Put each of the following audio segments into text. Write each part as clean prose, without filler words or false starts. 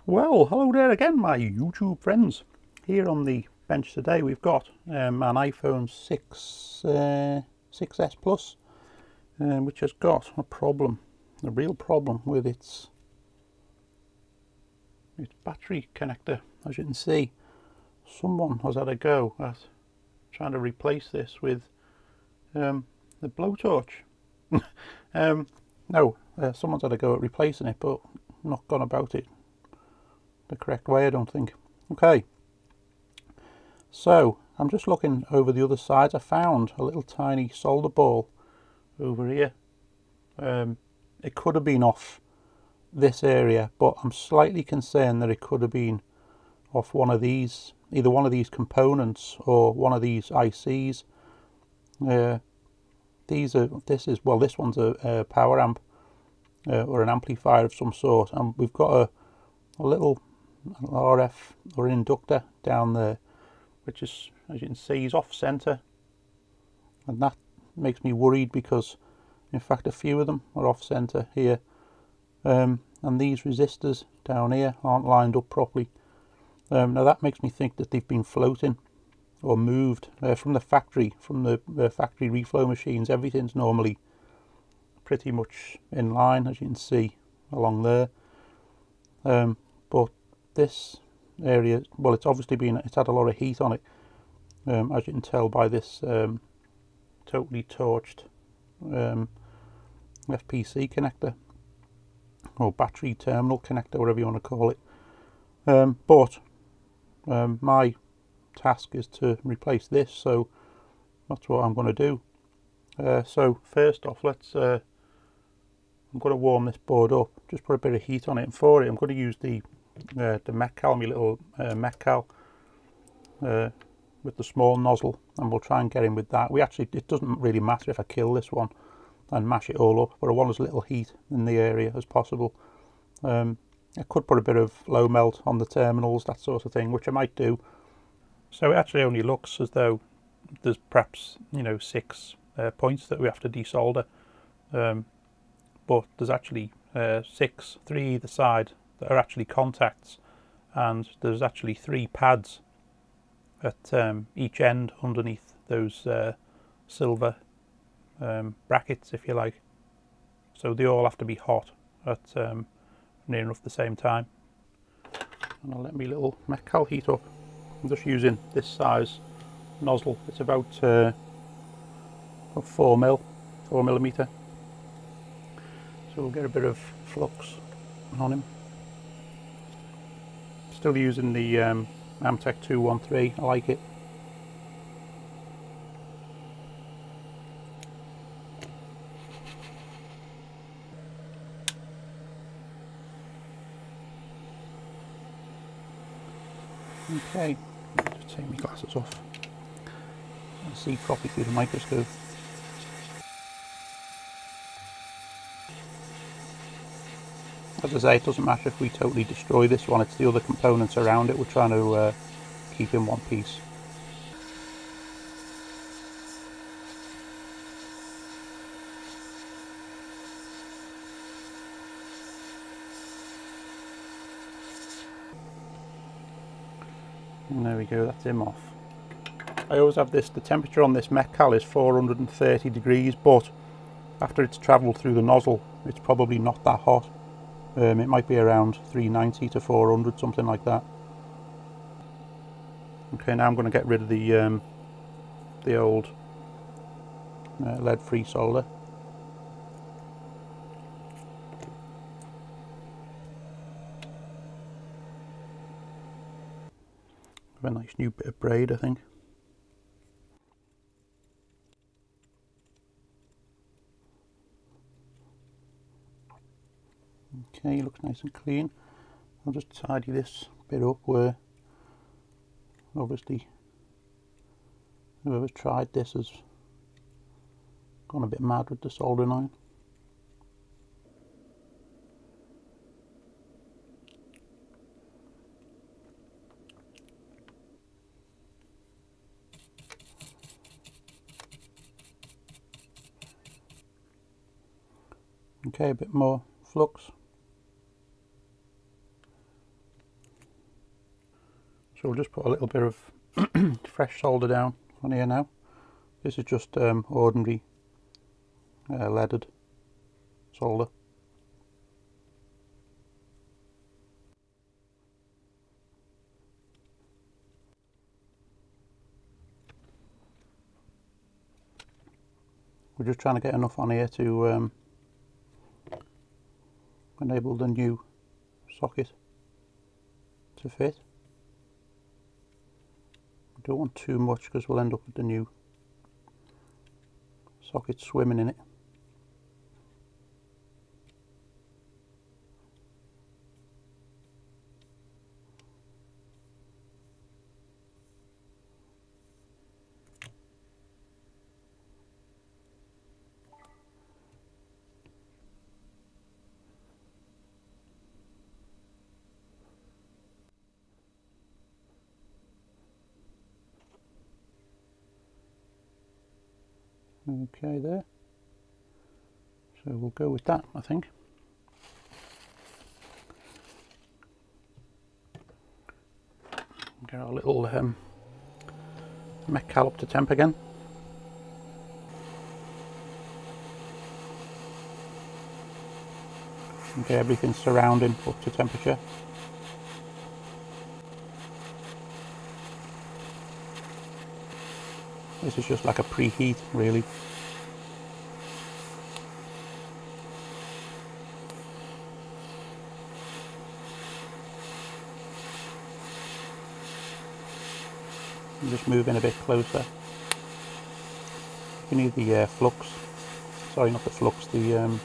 Well, hello there again, my YouTube friends. Here on the bench today we've got an iPhone 6S Plus, which has got a problem, a real problem with its battery connector. As you can see, someone has had a go at trying to replace this with the blowtorch. No, someone's had a go at replacing it, but not gone about it the correct way, I don't think. Okay, so I'm just looking over the other side. I found a little tiny solder ball over here. It could have been off this area, but I'm slightly concerned that it could have been off one of these, either one of these components or one of these ICs. This one's a power amp or an amplifier of some sort, and we've got a little RF or an inductor down there, which is, as you can see, is off center, and that makes me worried because in fact a few of them are off center here, and these resistors down here aren't lined up properly. Now that makes me think that they've been floating or moved from the factory, from the factory reflow machines. Everything's normally pretty much in line, as you can see along there, but this area, well, it's obviously it's had a lot of heat on it, as you can tell by this totally torched FPC connector or battery terminal connector, whatever you want to call it. But my task is to replace this, so that's what I'm going to do. So first off, I'm going to warm this board up, just put a bit of heat on it, and for it I'm going to use the Metcal, my little Metcal with the small nozzle, and we'll try and get in with that. It doesn't really matter if I kill this one and mash it all up, but I want as little heat in the area as possible. I could put a bit of low melt on the terminals, that sort of thing, which I might do. So it actually only looks as though there's perhaps 6 points that we have to desolder, but there's actually 6, 3 either side, that are actually contacts, and there's actually 3 pads at each end underneath those silver brackets, if you like. So they all have to be hot at near enough the same time. And I'll let my little Metcal heat up. I'm just using this size nozzle. It's about 4mm, so we'll get a bit of flux on him. Still using the Amtech 213, I like it. Okay, just take my glasses off and see properly through the microscope. As I say, it doesn't matter if we totally destroy this one, it's the other components around it we're trying to keep in one piece. And there we go, that's him off. I always have this, the temperature on this Metcal is 430 degrees, but after it's travelled through the nozzle, it's probably not that hot. It might be around 390 to 400, something like that. Okay, now I'm going to get rid of the old lead-free solder. A nice new bit of braid, I think. Okay, looks nice and clean. I'll just tidy this bit up where obviously whoever's tried this has gone a bit mad with the soldering iron. Okay, a bit more flux. So we'll just put a little bit of fresh solder down on here now. This is just ordinary leaded solder. We're just trying to get enough on here to enable the new socket to fit. We don't want too much because we'll end up with the new socket swimming in it. Okay, there. So we'll go with that, I think. Get our little Metcal up to temp again. Okay, everything's surrounding up to temperature. This is just like a preheat, really. I'm just moving a bit closer. You need the flux. Sorry, not the flux. The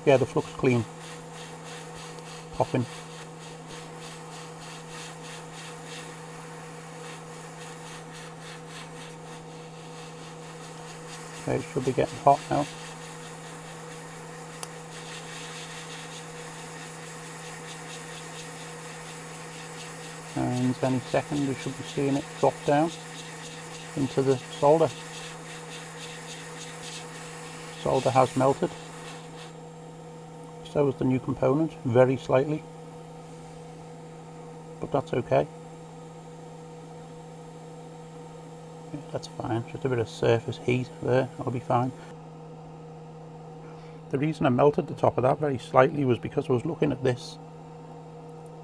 yeah, the flux clean popping. Okay, it should be getting hot now. And any second we should be seeing it drop down into the solder. Solder has melted. So has the new component, very slightly. But that's okay. Yeah, that's fine, just a bit of surface heat there, that'll be fine. The reason I melted the top of that very slightly was because I was looking at this.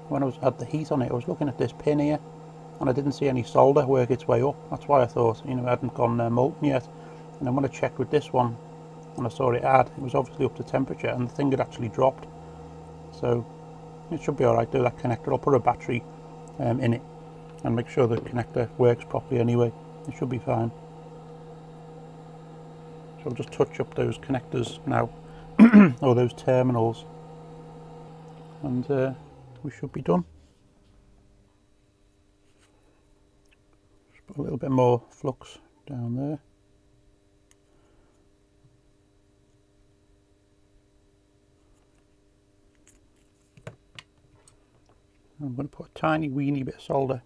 When I had the heat on it, I was looking at this pin here and I didn't see any solder work its way up. That's why I thought, you know, it hadn't gone molten yet. And then when I checked with this one and I saw it was obviously up to temperature and the thing had actually dropped. So it should be alright. Do that connector. I'll put a battery in it and make sure the connector works properly anyway. It should be fine. So I'll just touch up those connectors now, or those terminals, and we should be done. Just put a little bit more flux down there. I'm going to put a tiny weeny bit of solder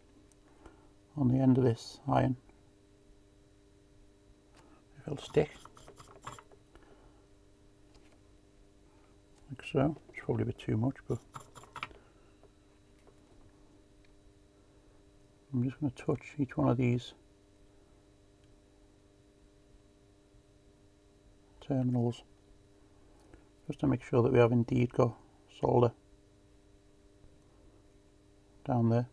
on the end of this iron. If it'll stick. Like so. It's probably a bit too much, but I'm just going to touch each one of these terminals just to make sure that we have indeed got solder down there.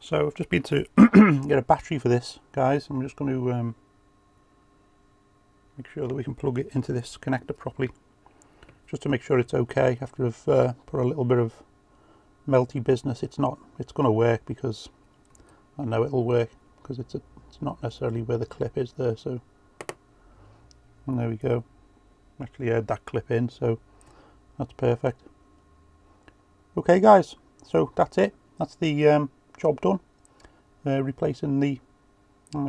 So I've just been to get a battery for this, guys. I'm just going to make sure that we can plug it into this connector properly, just to make sure it's okay. After I've put a little bit of melty business, it's going to work, because I know it'll work, because it's not necessarily where the clip is there. So, and there we go. Actually had that clip in, so that's perfect. Okay, guys. So that's it. That's the job done. Replacing the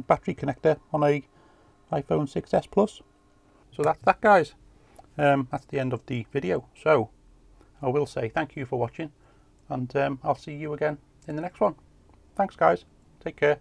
battery connector on a iPhone 6s Plus. So that's that, guys. That's the end of the video. So I will say thank you for watching, and I'll see you again in the next one. Thanks, guys. Take care.